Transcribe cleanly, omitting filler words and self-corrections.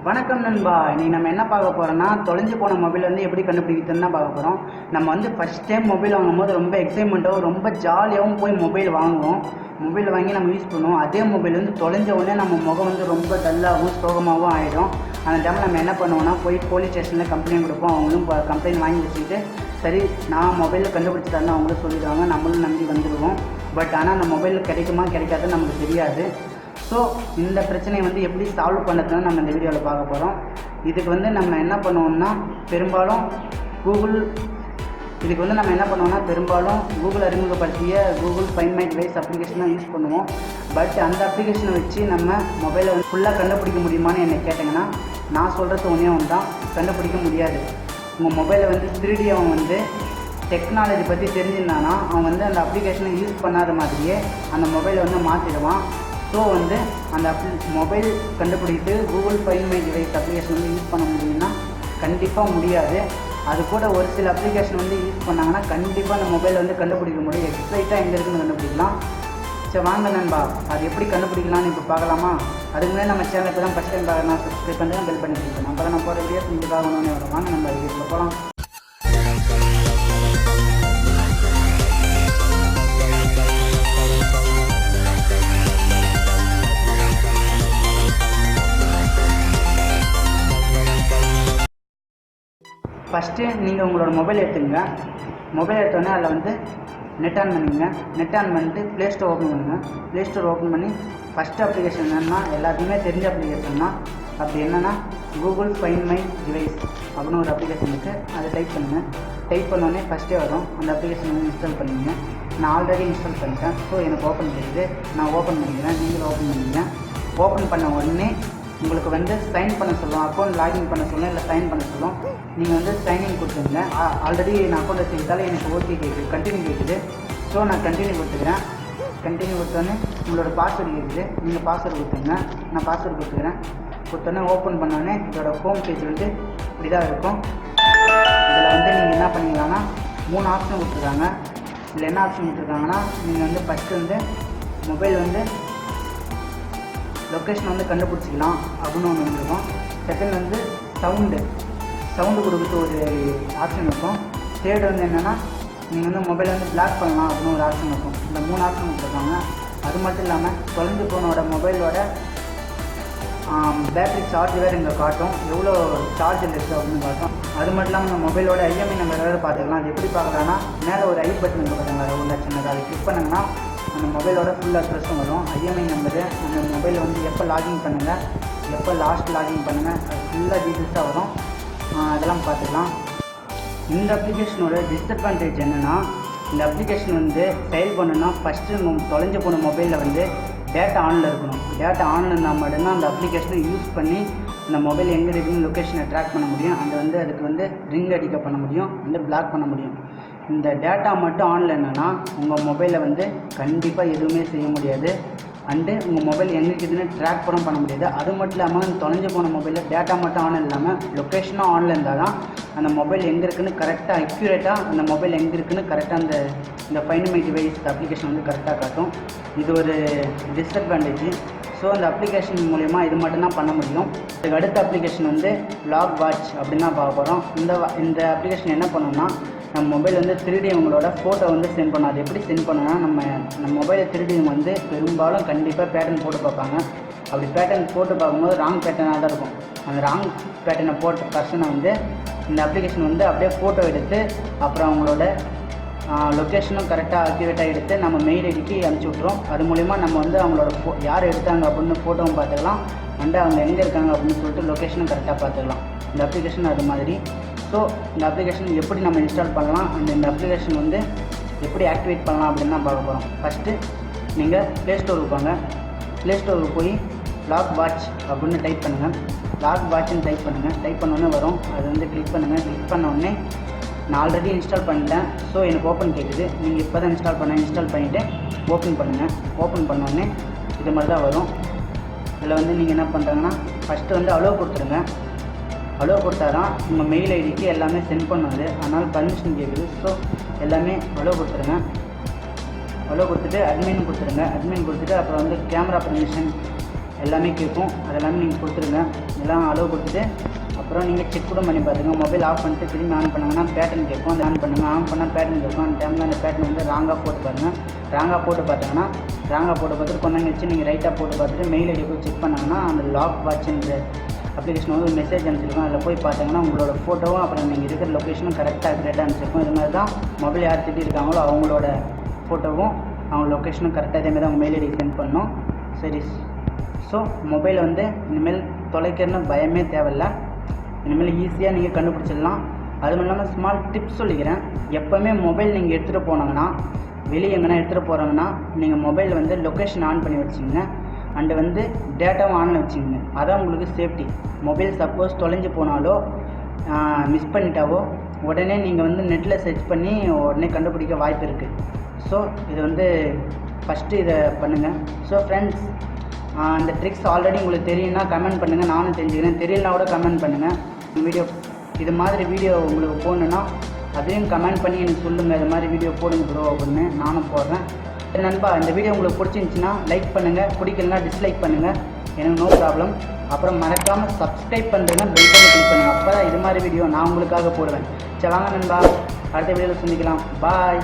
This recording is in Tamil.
வணக்கம் நண்பா. இன்னைக்கு நம்ம என்ன பார்க்க போகிறோம்னா, தொலைஞ்சு போன மொபைல் வந்து எப்படி கண்டுபிடிக்கிறதுன்னு தான் பார்க்க போகிறோம். நம்ம வந்து ஃபஸ்ட் டைம் மொபைல் வாங்கும்போது ரொம்ப எக்ஸைட்மெண்ட்டாகவும் ரொம்ப ஜாலியாகவும் போய் மொபைல் வாங்குவோம். மொபைல் வாங்கி நம்ம யூஸ் பண்ணுவோம். அதே மொபைல் வந்து தொலைஞ்ச உடனே நம்ம முகம் வந்து ரொம்ப டல்லாகவும் சோகமாகவும் ஆகிடும். அந்த டைமில் நம்ம என்ன பண்ணுவோம்னா, போய் போலீஸ் ஸ்டேஷனில் கம்ப்ளைண்ட் கொடுப்போம். அவங்களும் கம்ப்ளைண்ட் வாங்கி வச்சுக்கிட்டு சரி நான் மொபைலில் கண்டுபிடிச்சி தரணும் அவங்களும் சொல்லிடுவாங்க. நம்மளும் நம்பி வந்துடுவோம். பட் ஆனால் அந்த மொபைல் கிடைக்குமா கிடைக்காதுன்னு நமக்கு தெரியாது. ஸோ இந்த பிரச்சனையை வந்து எப்படி சால்வ் பண்ணுறதுன்னு நம்ம இந்த வீடியோவில் பார்க்க போகிறோம். இதுக்கு வந்து நம்ம என்ன பண்ணுவோம்னா பெரும்பாலும் கூகுள் அறிமுகப்படுத்திய Google find my device application தான் யூஸ் பண்ணுவோம். பட் அந்த அப்ளிகேஷனை வச்சு நம்ம மொபைலை வந்து ஃபுல்லாக கண்டுபிடிக்க முடியுமான்னு என்னை கேட்டிங்கன்னா, நான் சொல்கிறது ஒன்றே ஒன்று தான், கண்டுபிடிக்க முடியாது. உங்கள் மொபைலை வந்து திருடி அவன் வந்து டெக்னாலஜி பற்றி தெரிஞ்சிருந்தானா அவன் வந்து அந்த அப்ளிகேஷனை யூஸ் பண்ணாத மாதிரியே அந்த மொபைலை வந்து மாற்றிடுவான். ஸோ வந்து அந்த மொபைல் கண்டுபிடித்து Google find my device application வந்து யூஸ் பண்ண முடியும்னா கண்டிப்பாக முடியாது. அது கூட ஒரு சில அப்ளிகேஷன் வந்து யூஸ் பண்ணாங்கன்னா கண்டிப்பாக அந்த மொபைல் வந்து கண்டுபிடிக்க முடியும். எக்ஸைட்டாக எங்கே இருக்குன்னு கண்டுபிடிக்கலாம். சரி வாங்க நண்பா, அது எப்படி கண்டுபிடிக்கலாம்னு இப்போ பார்க்கலாமா? அதுக்கு முன்னாடி நம்ம சேனலுக்கு தான் ஃபஸ்ட் டைம் பார்க்கலாம், சப்ஸ்கிரைப் பண்ணி பெல் பண்ணி கொடுக்கணும். அப்போ நம்ம போகிற வீடியோஸ் உங்களுக்கு பார்க்கணுன்னு வரும். வாங்க நம்ம வீடியோவில் போகலாம். ஃபஸ்ட்டு நீங்கள் உங்களோட மொபைல் எடுத்துங்க. மொபைல் எடுத்தோடனே அதில் வந்து நெட் ஆன் பண்ணிங்க. நெட் ஆன் பண்ணிட்டு ப்ளே ஸ்டோர் ஓப்பன் பண்ணுங்கள். ப்ளே ஸ்டோர் ஓப்பன் பண்ணி ஃபஸ்ட்டு அப்ளிகேஷன் என்னென்னா எல்லாத்தையுமே தெரிஞ்ச அப்ளிகேஷன் தான். அப்படி என்னென்னா கூகுள் ஃபைண்ட் மை டிவைஸ் அப்படின்னு ஒரு அப்ளிகேஷன் இருக்குது. அதை டைப் பண்ணுங்கள். டைப் பண்ணோடனே ஃபஸ்ட்டே வரும். அந்த அப்ளிகேஷன் வந்து இன்ஸ்டால் பண்ணிங்க. நான் ஆல்ரெடி இன்ஸ்டால் பண்ணிட்டேன். ஸோ எனக்கு ஓப்பன் தெரியுது. நான் ஓப்பன் பண்ணிக்கிறேன். நீங்களும் ஓப்பன் பண்ணிங்க. ஓப்பன் பண்ண உடனே உங்களுக்கு வந்து சைன் பண்ண சொல்லும், அக்கௌண்ட் லாகின் பண்ண சொல்லும், இல்லை சைன் பண்ண சொல்லும். நீங்கள் வந்து சைன்இன் கொடுத்துருங்க. ஆல்ரெடி நான் அக்கௌண்ட் வச்சுக்கிட்டாலே எனக்கு ஓகே கேட்குது, கண்டினியூ கேட்குது. ஸோ நான் கண்டினியூ கொடுத்துக்கிறேன். கண்டினியூ கொடுத்தோன்னே உங்களோட பாஸ்வேர்டு கேட்குது. நீங்கள் பாஸ்வேர்டு கொடுத்துருங்க. நான் பாஸ்வேர்டு கொடுத்தோன்னே ஓப்பன் பண்ணோடனே இதோட ஹோம் பேஜ் வந்து இப்படி தான் இருக்கும். இதில் வந்து நீங்கள் என்ன பண்ணிக்கலாம்னா 3 ஆப்ஷன் கொடுத்துருக்காங்க. இதில் என்ன ஆப்ஷன் கொடுத்துருக்காங்கன்னா, நீங்கள் வந்து ஃபஸ்ட்டு வந்து மொபைல் வந்து லொக்கேஷன் வந்து கண்டுபிடிச்சிக்கலாம் அப்படின்னு ஒன்று வந்துருக்கும். செகண்ட் வந்து சவுண்டு கொடுக்குறது ஒரு ஆப்ஷன் இருக்கும். தேர்டு வந்து என்னென்னா நீங்கள் வந்து மொபைல் வந்து பிளாக் பண்ணலாம் அப்படின்னு ஒரு ஆப்ஷன் இருக்கும். இந்த 3 ஆப்ஷன் கொடுத்துருக்காங்க. அது மட்டும் இல்லாமல் தொலைஞ்சு போனோட மொபைலோட பேட்டரி சார்ஜ் வேறு இங்கே காட்டும், எவ்வளோ சார்ஜ் இருக்குது அப்படின்னு காட்டும். அது மட்டும் இல்லாமல் இந்த மொபைலோட ஐஎம்ஐ நம்பர் வேறு பார்த்துக்கலாம். அது எப்படி பார்க்கலான்னா, மேலே ஒரு ஐ பட்டன் இருக்குது பார்த்தாங்களா, உள்ள சின்னதாக அதை கிளிக் பண்ணிங்கன்னா அந்த மொபைலோட ஃபுல் அட்ரஸும் வரும், ஐஎம்ஐ நம்பரு, அந்த மொபைல் வந்து எப்போ லாகின் பண்ணுங்கள், எப்போ லாஸ்ட் லாகின் பண்ணுங்கள், அது ஃபுல்லாக டீட்டெயில்ஸாக வரும். அதெல்லாம் பார்த்துக்கலாம். இந்த அப்ளிகேஷனோட டிஸ்அட்வான்டேஜ் என்னென்னா, இந்த அப்ளிகேஷன் வந்து செயல் பண்ணணுன்னா ஃபஸ்ட்டு தொலைஞ்சு போன மொபைலில் வந்து டேட்டா ஆனில் இருக்கணும். டேட்டா ஆனில் இருந்தால் மட்டும்தான் அந்த அப்ளிகேஷனை யூஸ் பண்ணி இந்த மொபைல் எங்கே இருக்குன்னு லொக்கேஷனை ட்ராக் பண்ண முடியும். அதுக்கு வந்து ரிங் அடிக்க பண்ண முடியும், வந்து பிளாக் பண்ண முடியும். இந்த டேட்டா மட்டும் ஆனில் என்னென்னா உங்கள் மொபைலை வந்து கண்டிப்பாக எதுவுமே செய்ய முடியாது. அண்டு உங்கள் மொபைல் எங்கே இருக்குதுன்னு ட்ராக் பண்ண முடியாது. அது மட்டும் இல்லாமல் தொலைஞ்சு போன மொபைலில் டேட்டா மட்டும் ஆன் இல்லாமல் லொக்கேஷனும் ஆனில் இருந்தால் தான் அந்த மொபைல் எங்கே இருக்குதுன்னு கரெக்டாக அக்யூரேட்டாக அந்த மொபைல் எங்கே இருக்குதுன்னு கரெக்டாக இந்த ஃபைண்ட் மை டிவைஸ் அப்ளிகேஷன் வந்து கரெக்டாக காட்டும். இது ஒரு டிஸ்அட்வான்டேஜ். ஸோ அந்த அப்ளிகேஷன் மூலிமா இது மட்டும்தான் பண்ண முடியும். இதுக்கு அடுத்த அப்ளிகேஷன் வந்து லாக் வாட்ச் அப்படின்னு தான் பார்க்க போகிறோம். இந்த அப்ளிகேஷன் என்ன பண்ணோம்னா, நம்ம மொபைல் வந்து திருடி உங்களோட ஃபோட்டோ வந்து சென்ட் பண்ணோம். அது எப்படி சென்ட் பண்ணோன்னா, நம்ம மொபைலை திருடிங்க வந்து பெரும்பாலும் கண்டிப்பாக பேட்டர்ன் போட்டு பார்ப்பாங்க. அப்படி பேட்டர்ன் போட்டு பார்க்கும்போது ராங் பேட்டர்னாக தான் இருக்கும். அந்த ராங் பேட்டர்னை போட்ட பர்சனை வந்து இந்த அப்ளிகேஷன் வந்து அப்படியே ஃபோட்டோ எடுத்து அப்புறம் அவங்களோட லொக்கேஷனும் கரெக்டாக அக்யூரேட்டாக எடுத்து நம்ம மெயில் ஐடிக்கு அனுப்பிச்சி விட்ருவோம். அது மூலிமா நம்ம வந்து அவங்களோட யார் எடுத்தாங்க அப்படின்னு ஃபோட்டோவும் பார்த்துக்கலாம், அண்ட் அவங்க எங்கே இருக்காங்க அப்படின்னு சொல்லிட்டு லொக்கேஷனும் கரெக்டாக பார்த்துக்கலாம். இந்த அப்ளிகேஷன் அது மாதிரி. ஸோ இந்த அப்ளிகேஷன் எப்படி நம்ம இன்ஸ்டால் பண்ணலாம், அண்ட் இந்த அப்ளிகேஷன் வந்து எப்படி ஆக்டிவேட் பண்ணலாம் அப்படின்னு தான் பார்க்க போகிறோம். ஃபஸ்ட்டு நீங்கள் ப்ளே ஸ்டோருக்கு போங்க. ப்ளே ஸ்டோருக்கு போய் லாக் வாட்ச் அப்படின்னு டைப் பண்ணுங்கள். லாக் வாட்ச்னு டைப் பண்ணுங்கள். டைப் பண்ணோன்னே வரும். அது வந்து கிளிக் பண்ணுங்கள். கிளிக் பண்ணோடனே நான் ஆல்ரெடி இன்ஸ்டால் பண்ணிட்டேன். ஸோ எனக்கு ஓப்பன் கேட்குது. நீங்கள் இப்போ தான் இன்ஸ்டால் பண்ணிவிட்டு ஓப்பன் பண்ணுங்கள். ஓப்பன் பண்ணோடனே இது மாதிரி தான் வரும். இதில் வந்து நீங்கள் என்ன பண்ணுறாங்கன்னா, ஃபஸ்ட்டு வந்து அலோவ் கொடுத்துருங்க. அலோவ் கொடுத்தா தான் உங்கள் மெயில் ஐடிக்கு எல்லாமே சென்ட் பண்ணுது. அதனால் பர்மிஷன் கேட்குது. ஸோ எல்லாமே அலோவ் கொடுத்துருங்க. அலோவ் கொடுத்துட்டு அட்மின் கொடுத்துருங்க. அட்மின் கொடுத்துட்டு அப்புறம் வந்து கேமரா பர்மிஷன், எல்லாமே கேட்கும். அதெல்லாமே நீங்கள் கொடுத்துருங்க. எல்லாம் அளவு கொடுத்துட்டு அப்புறம் நீங்கள் செக் கூட பண்ணி பார்த்துங்க. மொபைல் ஆஃப் பண்ணிட்டு திரும்பி ஆன் பண்ணிங்கன்னா பேட்டர்ன் கேட்கும். அதை ஆன் பண்ணுங்கள். ஆன் பண்ணால் பேட்டர்ன் கேட்கும். அந்த டைமில் அந்த பேட்டர்ன் வந்து ராங்காக போட்டு பாருங்கள். ராங்காக போட்டு பார்த்தீங்கன்னா ராங்காக போட்டு பார்த்துட்டு கொஞ்சம் வச்சு நீங்கள் ரைட்டாக போட்டு பார்த்துட்டு மெயில் ஐடி போய் செக் பண்ணாங்கன்னா அந்த லாக் வாட்சுன்ற அப்ளிகேஷன் வந்து ஒரு மெசேஜ் அனுப்பிச்சிருக்கோம். அதில் போய் பார்த்தீங்கன்னா உங்களோட ஃபோட்டோவும் அப்புறம் நீங்கள் இருக்கிற லொக்கேஷனும் கரெக்டாக அக்யூரேட்டாக அனுப்பிச்சிருக்கோம். இது மாதிரி தான் மொபைல் யார் திட்டி இருக்காங்களோ அவங்களோட ஃபோட்டோவும் அவங்க லொக்கேஷனும் கரெக்டாக இதேமாதிரி தான் அவங்க மெயில் ஐடி சென்ட் பண்ணணும். சரி, ஸோ மொபைல் வந்து இனிமேல் தொலைக்கிறன்னு பயமே தேவையில்லை. இனிமேல் ஈஸியாக நீங்கள் கண்டுபிடிச்சிடலாம். அதுவும் இல்லாமல் ஸ்மால் டிப்ஸ் சொல்லிக்கிறேன். எப்போவுமே மொபைல் நீங்கள் எடுத்துகிட்டு போனாங்கன்னா வெளியே எங்கன்னா எடுத்துகிட்டு போகிறாங்கன்னா நீங்கள் மொபைல் வந்து லொக்கேஷன் ஆன் பண்ணி வச்சுங்க. அண்டு வந்து டேட்டாவும் ஆனில் வச்சுங்க. அதான் உங்களுக்கு சேஃப்டி. மொபைல் சப்போஸ் தொலைஞ்சு போனாலோ மிஸ் பண்ணிட்டாவோ உடனே நீங்கள் வந்து நெட்டில் சர்ச் பண்ணி உடனே கண்டுபிடிக்க வாய்ப்பு இருக்குது. ஸோ இது வந்து ஃபஸ்ட்டு இதை பண்ணுங்கள். ஸோ ஃப்ரெண்ட்ஸ், இந்த ட்ரிக்ஸ் ஆல்ரெடி உங்களுக்கு தெரியும்னா கமெண்ட் பண்ணுங்கள். நானும் தெரிஞ்சுக்கிறேன். தெரியலனா கூட கமெண்ட் பண்ணுங்கள். வீடியோ இது மாதிரி வீடியோ உங்களுக்கு போடணுன்னா அதையும் கமெண்ட் பண்ணி எனக்கு சொல்லுங்கள். இது மாதிரி வீடியோ போடுங்க ப்ரோ அப்படின்னு நானும் போடுறேன். நண்பா, இந்த வீடியோ உங்களுக்கு பிடிச்சிருந்துச்சின்னா லைக் பண்ணுங்கள். பிடிக்கலனா டிஸ்லைக் பண்ணுங்கள். எனக்கு நோ ப்ராப்ளம். அப்புறம் மறக்காமல் சப்ஸ்கிரைப் பண்ணுறேன்னா பெல் பண்ணி கிளிக் பண்ணுங்கள். அப்போ தான் இது மாதிரி வீடியோ நான் உங்களுக்காக போடுவேன். சரி, வாங்க நண்பா, அடுத்த வீடியோவில் சந்திக்கலாம். பாய்.